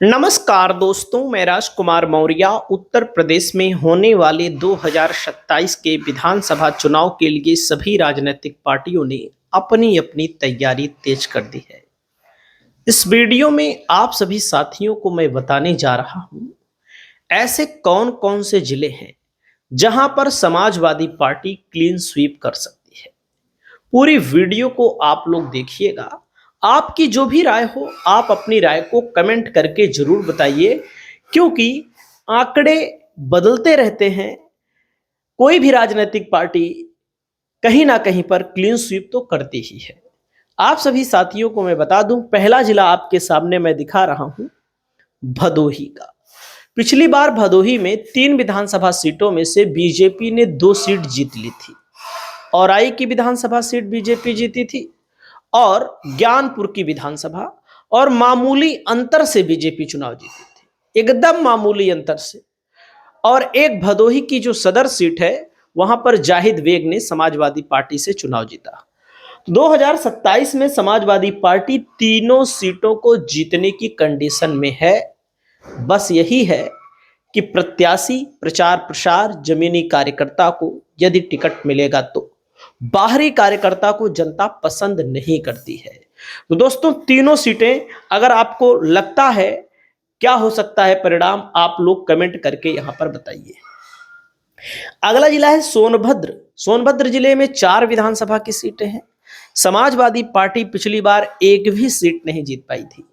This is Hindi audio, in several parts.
नमस्कार दोस्तों, मैं राजकुमार मौर्य उत्तर प्रदेश में होने वाले 2027 के विधानसभा चुनाव के लिए सभी राजनीतिक पार्टियों ने अपनी अपनी तैयारी तेज कर दी है। इस वीडियो में आप सभी साथियों को मैं बताने जा रहा हूं ऐसे कौन कौन से जिले हैं जहां पर समाजवादी पार्टी क्लीन स्वीप कर सकती है। पूरी वीडियो को आप लोग देखिएगा। आपकी जो भी राय हो आप अपनी राय को कमेंट करके जरूर बताइए, क्योंकि आंकड़े बदलते रहते हैं। कोई भी राजनीतिक पार्टी कहीं ना कहीं पर क्लीन स्वीप तो करती ही है। आप सभी साथियों को मैं बता दूं, पहला जिला आपके सामने मैं दिखा रहा हूं, भदोही का। पिछली बार भदोही में 3 विधानसभा सीटों में से बीजेपी ने 2 सीट जीत ली थी। औराई की विधानसभा सीट बीजेपी जीती थी और ज्ञानपुर की विधानसभा और मामूली अंतर से बीजेपी चुनाव जीती थी, एकदम मामूली अंतर से। और एक भदोही की जो सदर सीट है वहां पर जाहिद बेग ने समाजवादी पार्टी से चुनाव जीता। 2027 में समाजवादी पार्टी तीनों सीटों को जीतने की कंडीशन में है। बस यही है कि प्रत्याशी, प्रचार प्रसार, जमीनी कार्यकर्ता को यदि टिकट मिलेगा तो। बाहरी कार्यकर्ता को जनता पसंद नहीं करती है। तो दोस्तों, तीनों सीटें अगर आपको लगता है क्या हो सकता है परिणाम, आप लोग कमेंट करके यहां पर बताइए। अगला जिला है सोनभद्र। सोनभद्र जिले में 4 विधानसभा की सीटें हैं। समाजवादी पार्टी पिछली बार एक भी सीट नहीं जीत पाई थी।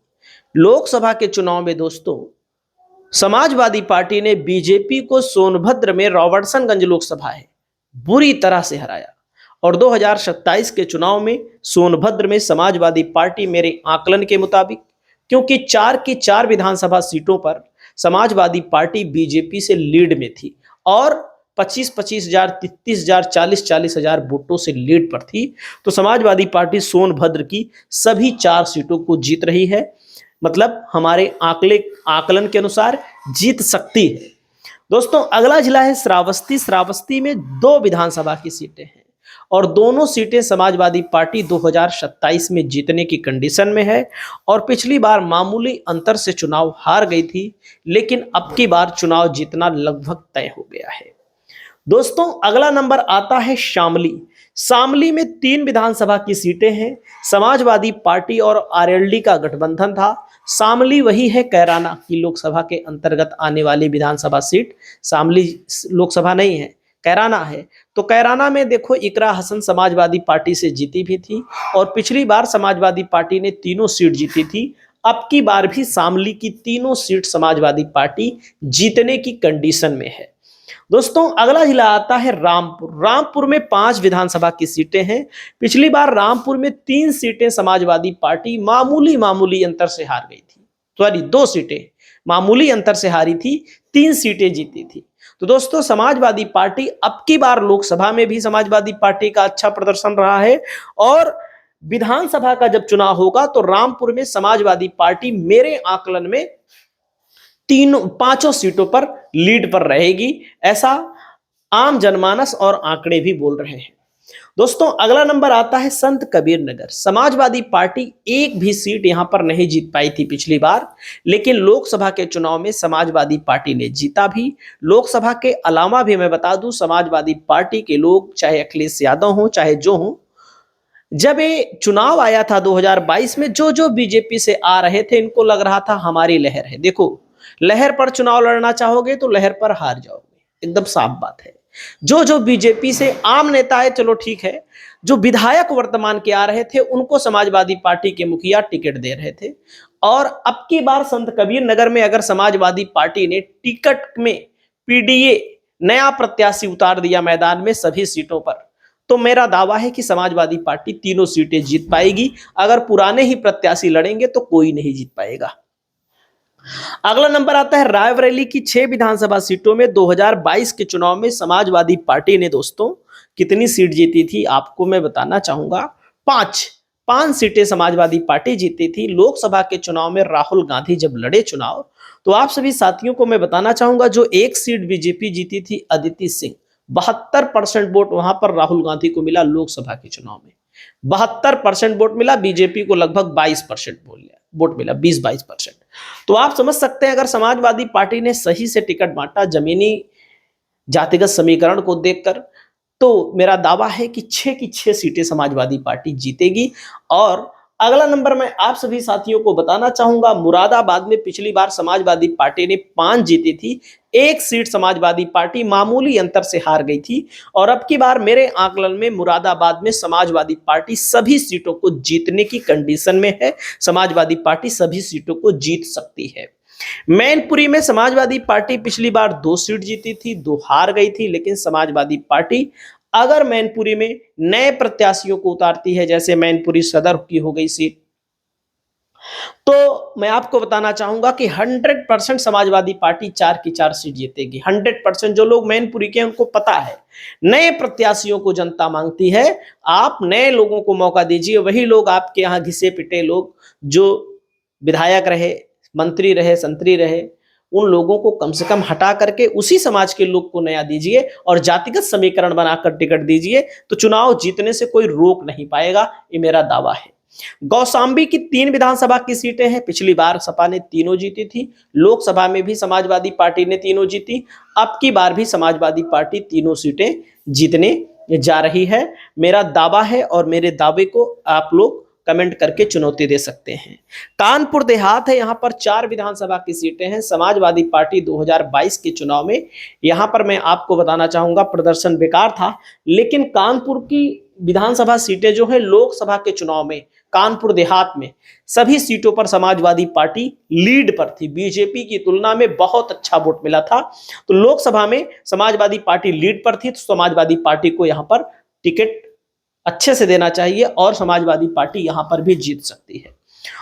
लोकसभा के चुनाव में दोस्तों समाजवादी पार्टी ने बीजेपी को सोनभद्र में रॉबर्टसनगंज लोकसभा है बुरी तरह से हराया। और 2027 के चुनाव में सोनभद्र में समाजवादी पार्टी मेरे आकलन के मुताबिक, क्योंकि 4 की 4 विधानसभा सीटों पर समाजवादी पार्टी बीजेपी से लीड में थी और 25-25 हजार, 33 हजार, 40-40 हजार वोटों से लीड पर थी, तो समाजवादी पार्टी सोनभद्र की सभी 4 सीटों को जीत रही है। मतलब हमारे आकलन के अनुसार जीत सकती है। दोस्तों, अगला जिला है श्रावस्ती। श्रावस्ती में 2 विधानसभा की सीटें हैं और दोनों सीटें समाजवादी पार्टी 2027 में जीतने की कंडीशन में है। और पिछली बार मामूली अंतर से चुनाव हार गई थी, लेकिन अब की बार चुनाव जीतना लगभग तय हो गया है। दोस्तों, अगला नंबर आता है शामली। शामली में 3 विधानसभा की सीटें हैं। समाजवादी पार्टी और आरएलडी का गठबंधन था। शामली वही है कैराना की लोकसभा के अंतर्गत आने वाली विधानसभा सीट। शामली लोकसभा नहीं है, कैराना है। तो कैराना में देखो, इकरा हसन समाजवादी पार्टी से जीती भी थी और पिछली बार समाजवादी पार्टी ने तीनों सीट जीती थी। अब की बार भी शामली की तीनों सीट समाजवादी पार्टी जीतने की कंडीशन में है। दोस्तों, अगला जिला आता है रामपुर। रामपुर में 5 विधानसभा की सीटें हैं। पिछली बार रामपुर में 3 सीटें समाजवादी पार्टी मामूली मामूली अंतर से हार गई थी। सॉरी, 2 सीटें मामूली अंतर से हारी थी, 3 सीटें जीती थी। तो दोस्तों, समाजवादी पार्टी अब की बार लोकसभा में भी समाजवादी पार्टी का अच्छा प्रदर्शन रहा है और विधानसभा का जब चुनाव होगा तो रामपुर में समाजवादी पार्टी मेरे आकलन में तीनों 5 सीटों पर लीड पर रहेगी, ऐसा आम जनमानस और आंकड़े भी बोल रहे हैं। दोस्तों, अगला नंबर आता है संत कबीर नगर। समाजवादी पार्टी एक भी सीट यहां पर नहीं जीत पाई थी पिछली बार, लेकिन लोकसभा के चुनाव में समाजवादी पार्टी ने जीता भी। लोकसभा के अलावा भी मैं बता दूं, समाजवादी पार्टी के लोग, चाहे अखिलेश यादव हो चाहे जो हो, जब ये चुनाव आया था 2022 में, जो जो बीजेपी से आ रहे थे इनको लग रहा था हमारी लहर है। देखो, लहर पर चुनाव लड़ना चाहोगे तो लहर पर हार जाओगे, एकदम साफ बात है। जो जो बीजेपी से आम नेता है, चलो ठीक है, जो विधायक वर्तमान के आ रहे थे उनको समाजवादी पार्टी के मुखिया टिकट दे रहे थे। और अब की बार संत कबीर नगर में अगर समाजवादी पार्टी ने टिकट में पीडीए नया प्रत्याशी उतार दिया मैदान में सभी सीटों पर, तो मेरा दावा है कि समाजवादी पार्टी तीनों सीटें जीत पाएगी। अगर पुराने ही प्रत्याशी लड़ेंगे तो कोई नहीं जीत पाएगा। अगला नंबर आता है रायबरेली की 6 विधानसभा सीटों में 2022 के चुनाव में समाजवादी पार्टी ने दोस्तों कितनी सीट जीती थी आपको मैं बताना चाहूंगा। 5 सीटें समाजवादी पार्टी जीती थी। लोकसभा के चुनाव में राहुल गांधी जब लड़े चुनाव, तो आप सभी साथियों को मैं बताना चाहूंगा, जो एक सीट बीजेपी जीती थी अदिति सिंह, 72% वोट वहां पर राहुल गांधी को मिला लोकसभा के चुनाव में। 72% वोट मिला, बीजेपी को लगभग 22% वोट मिला, 20-22%। तो आप समझ सकते हैं अगर समाजवादी पार्टी ने सही से टिकट बांटा जमीनी जातिगत समीकरण को देखकर, तो मेरा दावा है कि 6 की 6 सीटें समाजवादी पार्टी जीतेगी। और अगला नंबर मैं आप सभी साथियों को बताना चाहूंगा, मुरादाबाद में पिछली बार समाजवादी पार्टी ने 5 जीती थी, 1 सीट समाजवादी पार्टी मामूली अंतर से हार गई थी। और अब की बार मेरे आकलन में मुरादाबाद में समाजवादी पार्टी सभी सीटों को जीतने की कंडीशन में है, समाजवादी पार्टी सभी सीटों को जीत सकती है। मैनपुरी में समाजवादी पार्टी पिछली बार 2 सीट जीती थी, 2 हार गई थी, लेकिन समाजवादी पार्टी अगर मैनपुरी में नए प्रत्याशियों को उतारती है, जैसे मैनपुरी सदर की हो गई सीट, तो मैं आपको बताना चाहूंगा कि 100% समाजवादी पार्टी 4 की 4 सीट जीतेगी। 100% जो लोग मैनपुरी के उनको पता है, नए प्रत्याशियों को जनता मांगती है, आप नए लोगों को मौका दीजिए। वही लोग आपके यहाँ घिसे पिटे लोग जो विधायक रहे, मंत्री रहे, संतरी रहे, उन लोगों को कम से कम हटा करके उसी समाज के लोग को नया दीजिए और जातिगत समीकरण बनाकर टिकट दीजिए, तो चुनाव जीतने से कोई रोक नहीं पाएगा, ये मेरा दावा है। कौशाम्बी की 3 विधानसभा की सीटें हैं, पिछली बार सपा ने तीनों जीती थी, लोकसभा में भी समाजवादी पार्टी ने तीनों जीती, अब की बार भी समाजवादी पार्टी तीनों सीटें जीतने जा रही है, मेरा दावा है। और मेरे दावे को आप लोग कमेंट करके चुनौती दे सकते हैं। कानपुर देहात है, यहां पर 4 विधानसभा की सीटें हैं, समाजवादी पार्टी 2022 के चुनाव में, यहां पर मैं आपको बताना चाहूंगा प्रदर्शन बेकार था, लेकिन कानपुर की विधानसभा सीटें जो है लोकसभा के चुनाव में कानपुर देहात में सभी सीटों पर समाजवादी पार्टी लीड पर थी, बीजेपी की तुलना में बहुत अच्छा वोट मिला था। तो लोकसभा में समाजवादी पार्टी लीड पर थी, तो समाजवादी पार्टी को यहां पर टिकट अच्छे से देना चाहिए और समाजवादी पार्टी यहां पर भी जीत सकती है।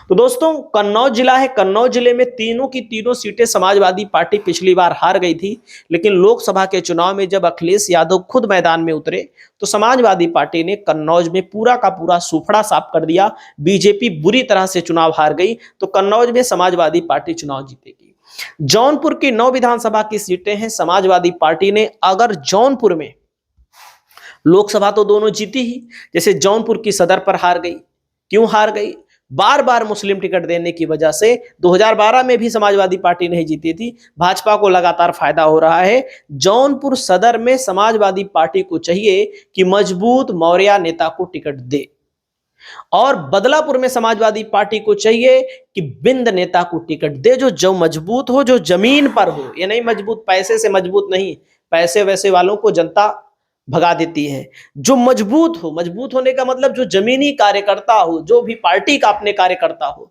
तो दोस्तों, कन्नौज जिला है, कन्नौज जिले में तीनों की तीनों सीटें समाजवादी पार्टी पिछली बार हार गई थी, लेकिन लोकसभा के चुनाव में जब अखिलेश यादव खुद मैदान में उतरे तो समाजवादी पार्टी ने कन्नौज में पूरा का पूरा सूफड़ा साफ कर दिया, बीजेपी बुरी तरह से चुनाव हार गई, तो कन्नौज में समाजवादी पार्टी चुनाव जीतेगी। जौनपुर की 9 विधानसभा की सीटें हैं, समाजवादी पार्टी ने अगर जौनपुर में, लोकसभा तो दोनों जीती ही, जैसे जौनपुर की सदर पर हार गई, क्यों हार गई? बार बार मुस्लिम टिकट देने की वजह से। 2012 में भी समाजवादी पार्टी नहीं जीती थी, भाजपा को लगातार फायदा हो रहा है। जौनपुर सदर में समाजवादी पार्टी को चाहिए कि मजबूत मौर्य नेता को टिकट दे, और बदलापुर में समाजवादी पार्टी को चाहिए कि बिंद नेता को टिकट दे, जो मजबूत हो, जो जमीन पर हो। ये नहीं मजबूत पैसे से मजबूत नहीं, पैसे वैसे वालों को जनता भगा देती है, जो मजबूत हो, मजबूत होने का मतलब जो जमीनी कार्यकर्ता हो, जो भी पार्टी का अपने कार्यकर्ता हो।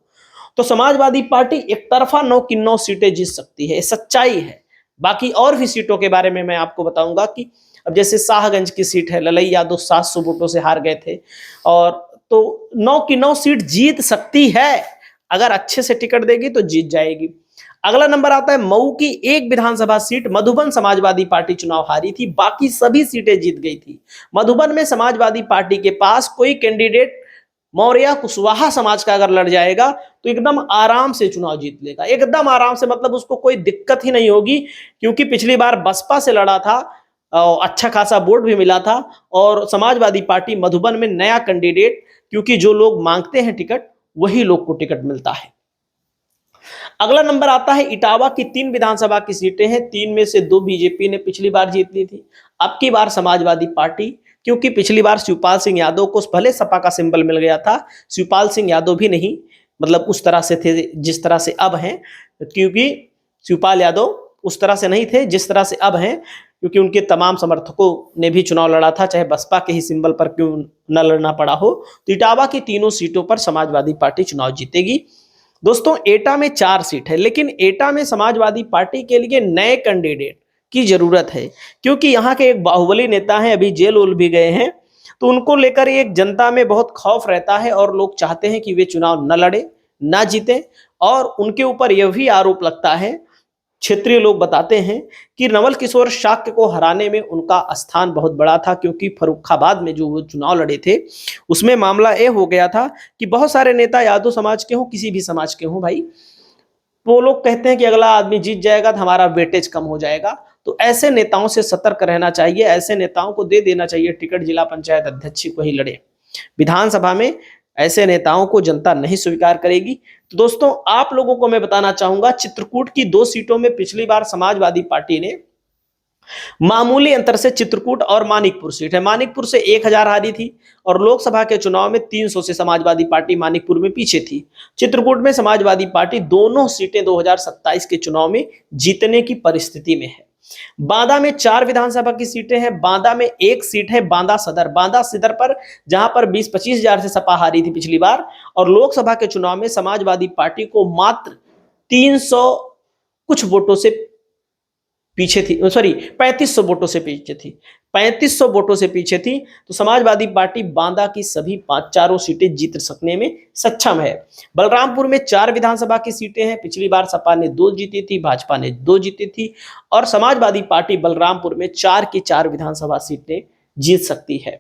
तो समाजवादी पार्टी एक तरफा 9 की 9 सीटें जीत सकती है, सच्चाई है। बाकी और भी सीटों के बारे में मैं आपको बताऊंगा कि अब जैसे शाहगंज की सीट है, ललई यादव 700 वोटों से हार गए थे, और तो 9 की 9 सीट जीत सकती है, अगर अच्छे से टिकट देगी तो जीत जाएगी। अगला नंबर आता है मऊ की 1 विधानसभा सीट, मधुबन समाजवादी पार्टी चुनाव हारी थी, बाकी सभी सीटें जीत गई थी। मधुबन में समाजवादी पार्टी के पास कोई कैंडिडेट मौर्य कुशवाहा समाज का अगर लड़ जाएगा तो एकदम आराम से चुनाव जीत लेगा, एकदम आराम से, मतलब उसको कोई दिक्कत ही नहीं होगी, क्योंकि पिछली बार बसपा से लड़ा था, अच्छा खासा वोट भी मिला था। और समाजवादी पार्टी मधुबन में नया कैंडिडेट, क्योंकि जो लोग मांगते हैं टिकट वही लोग को टिकट मिलता है। अगला नंबर आता है इटावा की 3 विधानसभा की सीटें हैं, 3 में से 2 बीजेपी ने पिछली बार जीत ली थी, अब की बार समाजवादी पार्टी, क्योंकि पिछली बार शिवपाल सिंह यादव को भले सपा का सिंबल मिल गया था, शिवपाल सिंह यादव भी नहीं मतलब उस तरह से थे जिस तरह से अब हैं, क्योंकि शिवपाल यादव उस तरह से नहीं थे जिस तरह से अब हैं, क्योंकि उनके तमाम समर्थकों ने भी चुनाव लड़ा था, चाहे बसपा के ही सिंबल पर क्यों न लड़ना पड़ा हो। तो इटावा की तीनों सीटों पर समाजवादी पार्टी चुनाव जीतेगी। दोस्तों, एटा में 4 सीट है, लेकिन एटा में समाजवादी पार्टी के लिए नए कैंडिडेट की जरूरत है, क्योंकि यहाँ के एक बाहुबली नेता हैं, अभी जेल उल भी गए हैं, तो उनको लेकर एक जनता में बहुत खौफ रहता है और लोग चाहते हैं कि वे चुनाव न लड़े, न जीते। और उनके ऊपर यह भी आरोप लगता है, क्षेत्रीय लोग बताते हैं कि नवल किशोर शाक्य को हराने में उनका स्थान बहुत बड़ा था, क्योंकि फर्रुखाबाद में जो वो चुनाव लड़े थे उसमें मामला यह हो गया था कि बहुत सारे नेता यादव समाज के हों, किसी भी समाज के हों भाई, वो लोग कहते हैं कि अगला आदमी जीत जाएगा तो हमारा वेटेज कम हो जाएगा। तो ऐसे नेताओं से सतर्क रहना चाहिए, ऐसे नेताओं को दे देना चाहिए टिकट, जिला पंचायत अध्यक्ष को ही लड़े। विधानसभा में ऐसे नेताओं को जनता नहीं स्वीकार करेगी। तो दोस्तों, आप लोगों को मैं बताना चाहूंगा, चित्रकूट की 2 सीटों में पिछली बार समाजवादी पार्टी ने मामूली अंतर से चित्रकूट और मानिकपुर सीट है, मानिकपुर से 1000 हारी थी और लोकसभा के चुनाव में 300 से समाजवादी पार्टी मानिकपुर में पीछे थी। चित्रकूट में समाजवादी पार्टी दोनों सीटें 2027 के चुनाव में जीतने की परिस्थिति में है। बांदा में 4 विधानसभा की सीटें हैं। बांदा में एक सीट है बांदा सदर, बांदा सदर पर जहां पर 20-25 हजार से सपा हारी थी पिछली बार, और लोकसभा के चुनाव में समाजवादी पार्टी को मात्र 300 कुछ वोटों से पीछे थी, सॉरी 3500 वोटों से पीछे थी, 3500 वोटों से पीछे थी। तो समाजवादी पार्टी बांदा की सभी चारों सीटें जीत सकने में सक्षम है। बलरामपुर में 4 विधानसभा की सीटें हैं। पिछली बार सपा ने 2 जीती थी, भाजपा ने 2 जीती थी, और समाजवादी पार्टी बलरामपुर में 4 की 4 विधानसभा सीटें जीत सकती है।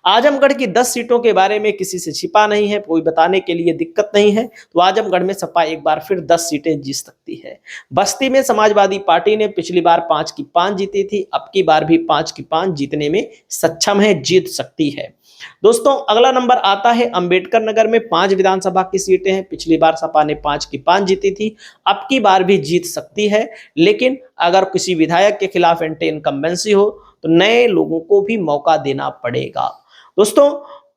आजमगढ़ की 10 सीटों के बारे में किसी से छिपा नहीं है, कोई बताने के लिए दिक्कत नहीं है। तो आजमगढ़ में सपा एक बार फिर 10 सीटें जीत सकती है। बस्ती में समाजवादी पार्टी ने पिछली बार 5 की 5 जीती थी, अब की बार भी 5 की 5 जीतने में सक्षम है, जीत सकती है। दोस्तों, अगला नंबर आता है अंबेडकर नगर में 5 विधानसभा की सीटें हैं। पिछली बार सपा ने 5 की 5 जीती थी, अब की बार भी जीत सकती है, लेकिन अगर किसी विधायक के खिलाफ एंटी इनकम्बेंसी हो तो नए लोगों को भी मौका देना पड़ेगा। दोस्तों,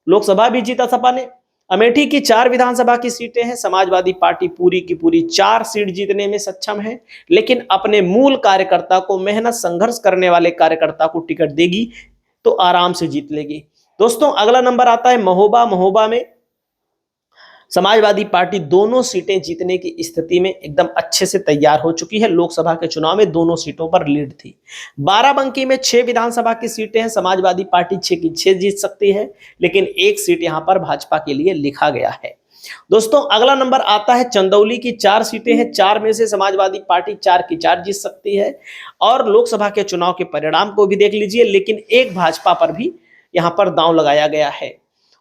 लोकसभा भी जीता सपा ने। अमेठी की 4 विधानसभा की सीटें हैं। समाजवादी पार्टी पूरी की पूरी 4 सीट जीतने में सक्षम है, लेकिन अपने मूल कार्यकर्ता को, मेहनत संघर्ष करने वाले कार्यकर्ता को टिकट देगी तो आराम से जीत लेगी। दोस्तों, अगला नंबर आता है महोबा। महोबा में समाजवादी पार्टी दोनों सीटें जीतने की स्थिति में एकदम अच्छे से तैयार हो चुकी है। लोकसभा के चुनाव में दोनों सीटों पर लीड थी। बाराबंकी में 6 विधानसभा की सीटें हैं। समाजवादी पार्टी 6 की 6 जीत सकती है, लेकिन एक सीट यहां पर भाजपा के लिए लिखा गया है। दोस्तों, अगला नंबर आता है चंदौली की 4 सीटें हैं। 4 में से समाजवादी पार्टी 4 की 4 जीत सकती है, और लोकसभा के चुनाव के परिणाम को भी देख लीजिए, लेकिन एक भाजपा पर भी यहां पर दांव लगाया गया है।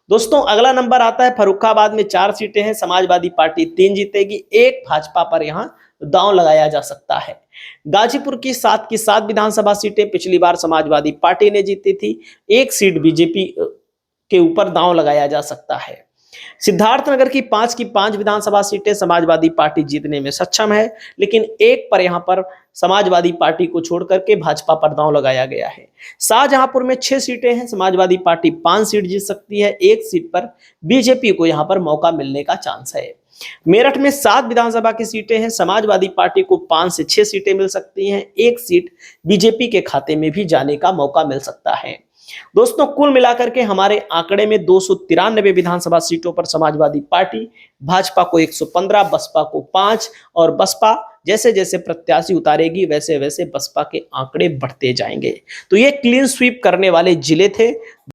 दोस्तों, अगला नंबर आता है फर्रुखाबाद में 4 सीटें हैं। समाजवादी पार्टी 3 जीतेगी, एक भाजपा पर यहां दांव लगाया जा सकता है। गाजीपुर की 7 की 7 विधानसभा सीटें पिछली बार समाजवादी पार्टी ने जीती थी, एक सीट बीजेपी के ऊपर दांव लगाया जा सकता है। सिद्धार्थनगर की 5 की 5 विधानसभा सीटें समाजवादी पार्टी जीतने में सक्षम है, लेकिन एक पर यहां पर समाजवादी पार्टी को छोड़ करके भाजपा पर दांव लगाया गया है। शाहजहांपुर में 6 सीटें हैं। समाजवादी पार्टी 5 सीट जीत सकती है, एक सीट पर बीजेपी को यहां पर मौका मिलने का चांस है। मेरठ में 7 विधानसभा की सीटें हैं। समाजवादी पार्टी को 5 से 6 सीटें मिल सकती हैं, एक सीट बीजेपी के खाते में भी जाने का मौका मिल सकता है। दोस्तों, कुल मिलाकर के हमारे आंकड़े में 293 विधानसभा सीटों पर समाजवादी पार्टी, भाजपा को 115, बसपा को 5, और बसपा जैसे जैसे प्रत्याशी उतारेगी वैसे वैसे बसपा के आंकड़े बढ़ते जाएंगे। तो ये क्लीन स्वीप करने वाले जिले थे।